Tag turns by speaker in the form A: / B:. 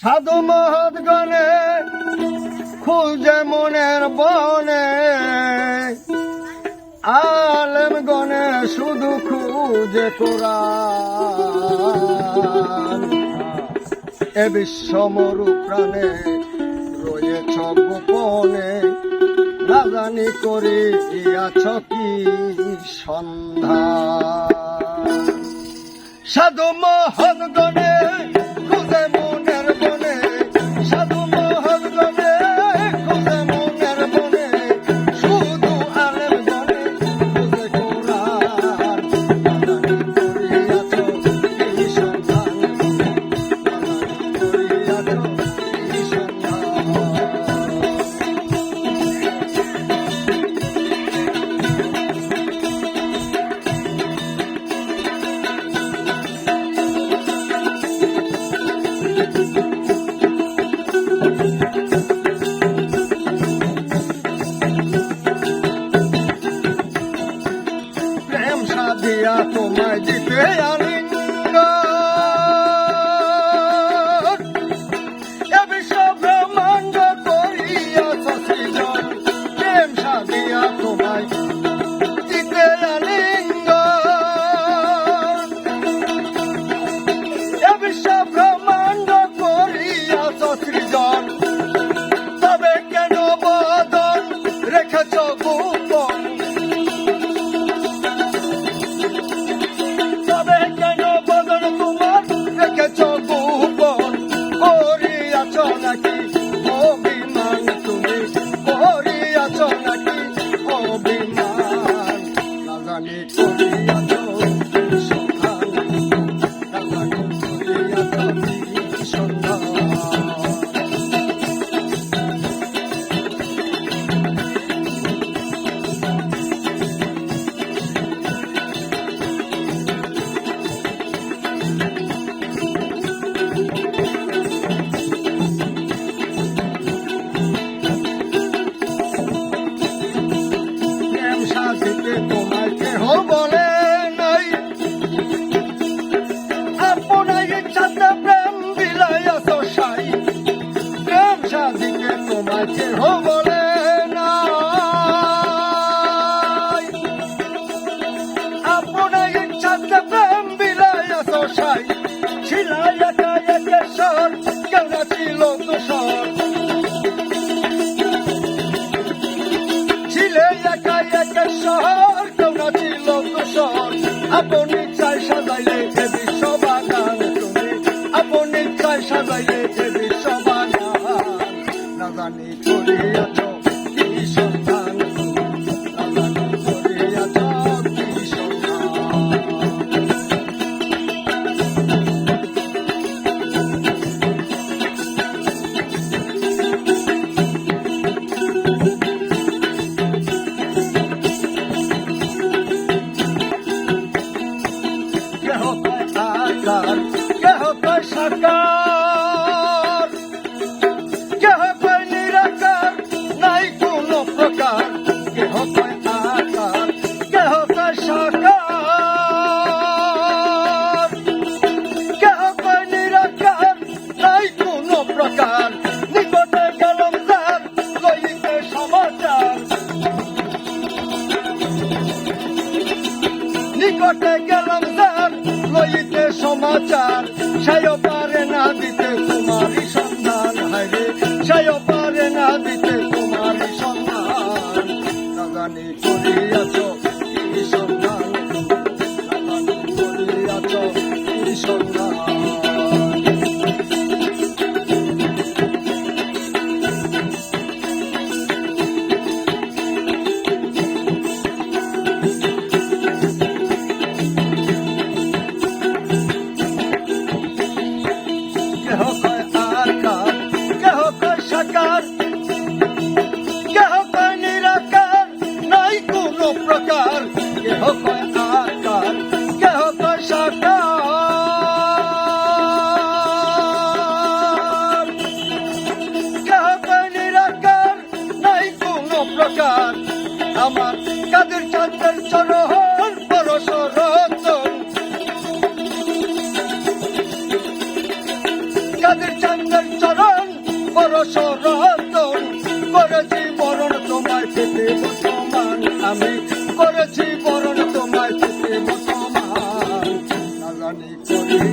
A: সাধু মহৎ গণে খুঁজে মনের বনে, আলেম গণে শুধু খুঁজে কোরআন। এ বিশ্ব মরু প্রাণে রয়েছ গোপনে, না জানি করিয়াছ কি সন্ধান। সাধু মহৎ গণে খুঁজে মনের বনে, সাধু মহৎ গণে খুঁজে মনের বনে, শুধু আলেম গণে খুঁজে কোরআন। নাজানি করিয়াছ কি সন্ধান, নাজানি করিয়াছ কি সন্ধান। প্রেম সাধিয়া তোমায় দিতে আলিঙ্গন, এ বিশ্ব ব্রহ্মাণ্ড করিয়াছ সৃজন। প্রেম সাধিয়া তোমায় দিতে আলিঙ্গন, এ বিশ্ব ব্রহ্মাণ্ড করিয়াছ সৃজন। তবে কেন বদন রেখেছ গোপন, তবে কেন বদন তোমার রেখেছ গোপন। করিয়াছ নাকি অভিমান, তুমি করিয়াছ নাকি অভিমান। না জানি করিয়াছ কি সন্ধান, না জানি করিয়াছ কি সন্ধান। প্রেম সাধিতে তোমায় কেহ বলে নাই, আপনার ইচ্ছাতে প্রেম বিলাইয়াছ সাই। প্রেম সাধিতে তোমায় কেহ বলে নাই, আপনার ইচ্ছাতে প্রেম বিলাইয়াছ সাই। ছিলাই একা একেশ্বর, কেউ না ছিল দোষর। ছিলে একা একেশ্বর, কেউ না ছিল দোষর। আপনি চাই সাজাইলে এ বিশ্ব বাগান, তুমি আপনি চাই সাজাইলে এ বিশ্ব বাগান। না জানি করিয়াছ কি সন্ধান, না জানি করিয়াছ কি সন্ধান। কেহ কয় আকার, কেহ কয় সাকার, কেহ কয় নিরাকার, নাই কোন প্রকার। কেহ কয় আকার, কেহ কয় সাকার, কেহ কয় নিরাকার, নাই কোন প্রকার। নিকটে গেলাম যার লইতে সমাচার, নিকটে গেলাম যার লইতে সমাচার। সেও পারে না দিতে তোমারই সন্ধান, হায়রে সেও পারে না দিতে তোমারই সন্ধান। না জানি করিয়াছ কি সন্ধান, না জানি করিয়াছ কি সন্ধান। কেহ কয় আকার, কেহ কয় সাকার, কেহ কয় নিরাকার, নাই কোন প্রকার। কেহ কয় আকার, কেহ কয় সাকার, কেহ কয় নিরাকার, নাই কোন প্রকার। আমার কাদের চাঁদের চরণ পরশ রতন, কাদের পরশ রতন করেছি বরণ তোমায় পেতে মুসলমান আমি করেছি বরণ তোমায় পেতে মুসলমান না জানি করি